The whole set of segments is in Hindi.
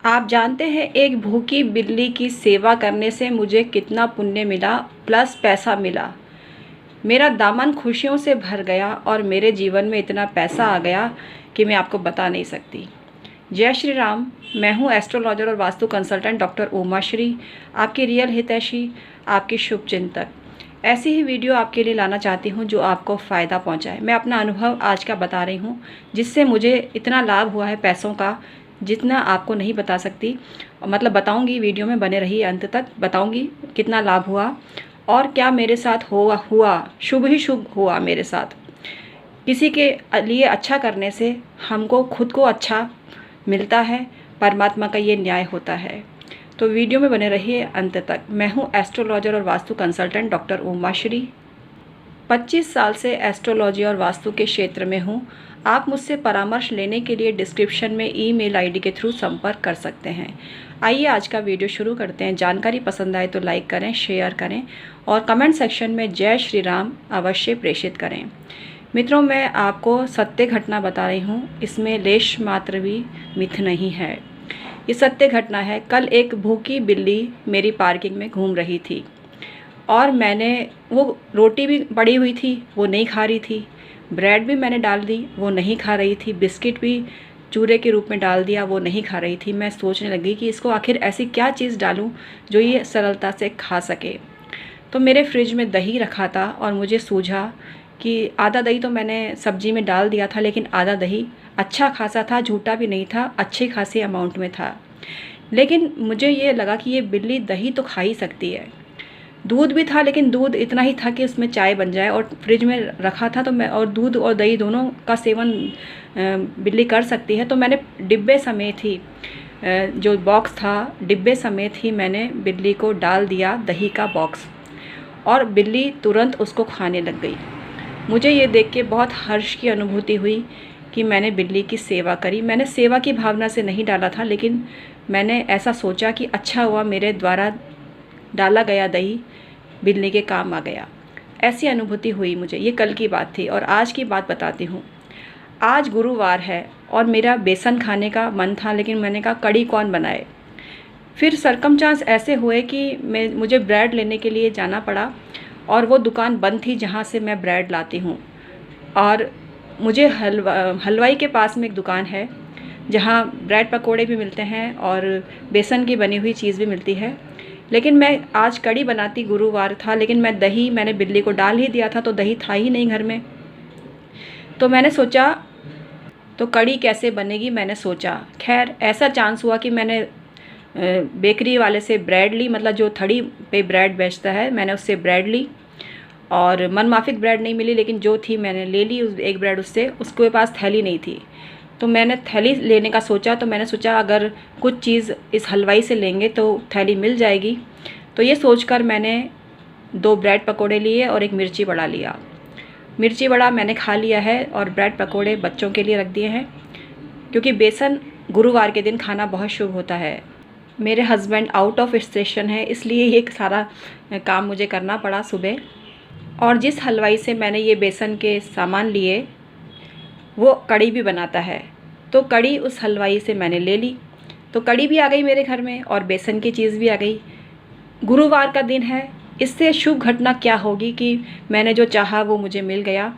आप जानते हैं एक भूखी बिल्ली की सेवा करने से मुझे कितना पुण्य मिला प्लस पैसा मिला। मेरा दामन खुशियों से भर गया और मेरे जीवन में इतना पैसा आ गया कि मैं आपको बता नहीं सकती। जय श्री राम। मैं हूँ एस्ट्रोलॉजर और वास्तु कंसल्टेंट डॉक्टर उमा श्री, आपकी रियल हितैषी, आपकी शुभ चिंतक। ऐसी ही वीडियो आपके लिए लाना चाहती हूँ जो आपको फ़ायदा पहुँचाए। मैं अपना अनुभव आज का बता रही हूँ जिससे मुझे इतना लाभ हुआ है पैसों का जितना आपको नहीं बता सकती। मतलब बताऊँगी, वीडियो में बने रहिए अंत तक, बताऊँगी कितना लाभ हुआ और क्या मेरे साथ हुआ शुभ ही शुभ हुआ मेरे साथ। किसी के लिए अच्छा करने से हमको खुद को अच्छा मिलता है, परमात्मा का ये न्याय होता है। तो वीडियो में बने रहिए अंत तक। मैं हूँ एस्ट्रोलॉजर और वास्तु कंसल्टेंट डॉक्टर उमा श्री। 25 साल से एस्ट्रोलॉजी और वास्तु के क्षेत्र में हूँ। आप मुझसे परामर्श लेने के लिए डिस्क्रिप्शन में ईमेल आईडी के थ्रू संपर्क कर सकते हैं। आइए आज का वीडियो शुरू करते हैं। जानकारी पसंद आए तो लाइक करें, शेयर करें और कमेंट सेक्शन में जय श्री राम अवश्य प्रेषित करें। मित्रों, मैं आपको सत्य घटना बता रही हूँ, इसमें लेश मात्र भी मिथ नहीं है। ये सत्य घटना है। कल एक भूखी बिल्ली मेरी पार्किंग में घूम रही थी और मैंने वो रोटी भी पड़ी हुई थी, वो नहीं खा रही थी। ब्रेड भी मैंने डाल दी, वो नहीं खा रही थी। बिस्किट भी चूरे के रूप में डाल दिया, वो नहीं खा रही थी। मैं सोचने लगी कि इसको आखिर ऐसी क्या चीज़ डालूं जो ये सरलता से खा सके। तो मेरे फ्रिज में दही रखा था और मुझे सूझा कि आधा दही तो मैंने सब्जी में डाल दिया था, लेकिन आधा दही अच्छा खासा था, झूठा भी नहीं था, अच्छे खासे अमाउंट में था। लेकिन मुझे ये लगा कि ये बिल्ली दही तो खा ही सकती है। दूध भी था, लेकिन दूध इतना ही था कि उसमें चाय बन जाए, और फ्रिज में रखा था तो मैं, और दूध और दही दोनों का सेवन बिल्ली कर सकती है। तो मैंने डिब्बे समेत ही, जो बॉक्स था डिब्बे समेत ही मैंने बिल्ली को डाल दिया दही का बॉक्स, और बिल्ली तुरंत उसको खाने लग गई। मुझे ये देख के बहुत हर्ष की अनुभूति हुई कि मैंने बिल्ली की सेवा करी। मैंने सेवा की भावना से नहीं डाला था, लेकिन मैंने ऐसा सोचा कि अच्छा हुआ मेरे द्वारा डाला गया दही बिल्ली के काम आ गया। ऐसी अनुभूति हुई मुझे। ये कल की बात थी। और आज की बात बताती हूँ। आज गुरुवार है और मेरा बेसन खाने का मन था, लेकिन मैंने कहा कड़ी कौन बनाए। फिर सरकमचांस ऐसे हुए कि मुझे ब्रेड लेने के लिए जाना पड़ा और वो दुकान बंद थी जहाँ से मैं ब्रेड लाती हूँ। और मुझे हलवाई के पास में एक दुकान है जहाँ ब्रेड पकोड़े भी मिलते हैं और बेसन की बनी हुई चीज़ भी मिलती है। लेकिन मैं आज कड़ी बनाती, गुरुवार था, लेकिन मैंने बिल्ली को डाल ही दिया था, तो दही था ही नहीं घर में। तो मैंने सोचा तो कड़ी कैसे बनेगी, मैंने सोचा। खैर ऐसा चांस हुआ कि मैंने बेकरी वाले से ब्रेड ली, मतलब जो थड़ी पे ब्रेड बेचता है, मैंने उससे ब्रेड ली। और मनमाफिक ब्रेड नहीं मिली, लेकिन जो थी मैंने ले ली एक ब्रेड उससे। उसके पास थैली नहीं थी, तो मैंने थैली लेने का सोचा। तो मैंने सोचा अगर कुछ चीज़ इस हलवाई से लेंगे तो थैली मिल जाएगी। तो ये सोचकर मैंने 2 ब्रेड पकोड़े लिए और एक मिर्ची बड़ा लिया। मिर्ची बड़ा मैंने खा लिया है और ब्रेड पकोड़े बच्चों के लिए रख दिए हैं, क्योंकि बेसन गुरुवार के दिन खाना बहुत शुभ होता है। मेरे हस्बैंड आउट ऑफ स्टेशन है, इसलिए ये सारा काम मुझे करना पड़ा सुबह। और जिस हलवाई से मैंने ये बेसन के सामान लिए वो कड़ी भी बनाता है, तो कड़ी उस हलवाई से मैंने ले ली। तो कड़ी भी आ गई मेरे घर में और बेसन की चीज़ भी आ गई। गुरुवार का दिन है, इससे शुभ घटना क्या होगी कि मैंने जो चाहा वो मुझे मिल गया।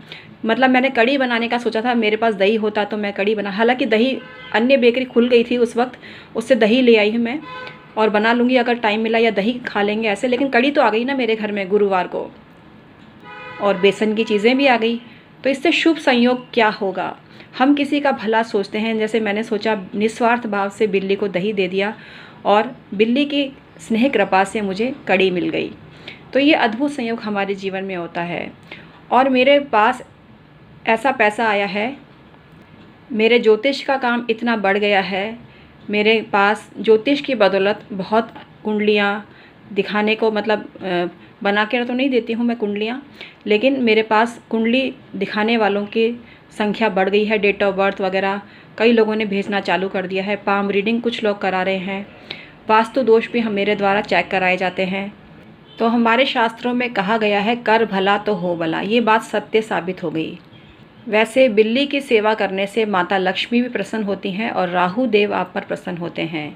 मतलब मैंने कड़ी बनाने का सोचा था, मेरे पास दही होता तो मैं कड़ी बना, हालांकि दही अन्य बेकरी खुल गई थी उस वक्त, उससे दही ले आई हूँ मैं और बना लूँगी अगर टाइम मिला, या दही खा लेंगे ऐसे। लेकिन कड़ी तो आ गई ना मेरे घर में गुरुवार को, और बेसन की चीज़ें भी आ गई। तो इससे शुभ संयोग क्या होगा। हम किसी का भला सोचते हैं, जैसे मैंने सोचा, निस्वार्थ भाव से बिल्ली को दही दे दिया और बिल्ली की स्नेह कृपा से मुझे कड़ी मिल गई। तो ये अद्भुत संयोग हमारे जीवन में होता है। और मेरे पास ऐसा पैसा आया है, मेरे ज्योतिष का काम इतना बढ़ गया है, मेरे पास ज्योतिष की बदौलत बहुत कुंडलियाँ दिखाने को, मतलब बना के तो नहीं देती हूँ मैं कुंडलियाँ, लेकिन मेरे पास कुंडली दिखाने वालों की संख्या बढ़ गई है। डेट ऑफ बर्थ वगैरह कई लोगों ने भेजना चालू कर दिया है। पाम रीडिंग कुछ लोग करा रहे हैं। वास्तु दोष भी हम मेरे द्वारा चेक कराए जाते हैं। तो हमारे शास्त्रों में कहा गया है कर भला तो हो भला। ये बात सत्य साबित हो गई। वैसे बिल्ली की सेवा करने से माता लक्ष्मी भी प्रसन्न होती हैं और राहु देव आप पर प्रसन्न होते हैं।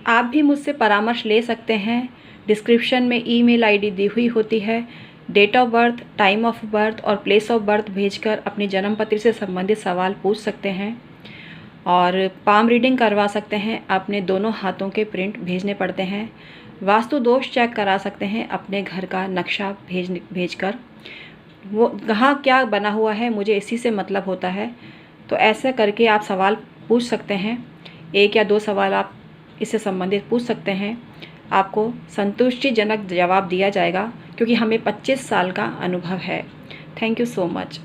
आप भी मुझसे परामर्श ले सकते हैं। डिस्क्रिप्शन में ईमेल आईडी दी हुई होती है। Date of birth, time of birth और प्लेस ऑफ बर्थ भेजकर अपनी जन्म पत्री से संबंधित सवाल पूछ सकते हैं और पाम रीडिंग करवा सकते हैं। अपने दोनों हाथों के प्रिंट भेजने पड़ते हैं। वास्तु दोष चेक करा सकते हैं अपने घर का नक्शा भेजकर। वो कहाँ क्या बना हुआ है मुझे इसी से मतलब होता है। तो ऐसा करके आप सवाल पूछ सकते हैं। 1 या 2 सवाल आप इससे संबंधित पूछ सकते हैं। आपको संतुष्टिजनक जवाब दिया जाएगा क्योंकि हमें 25 साल का अनुभव है। Thank you so much.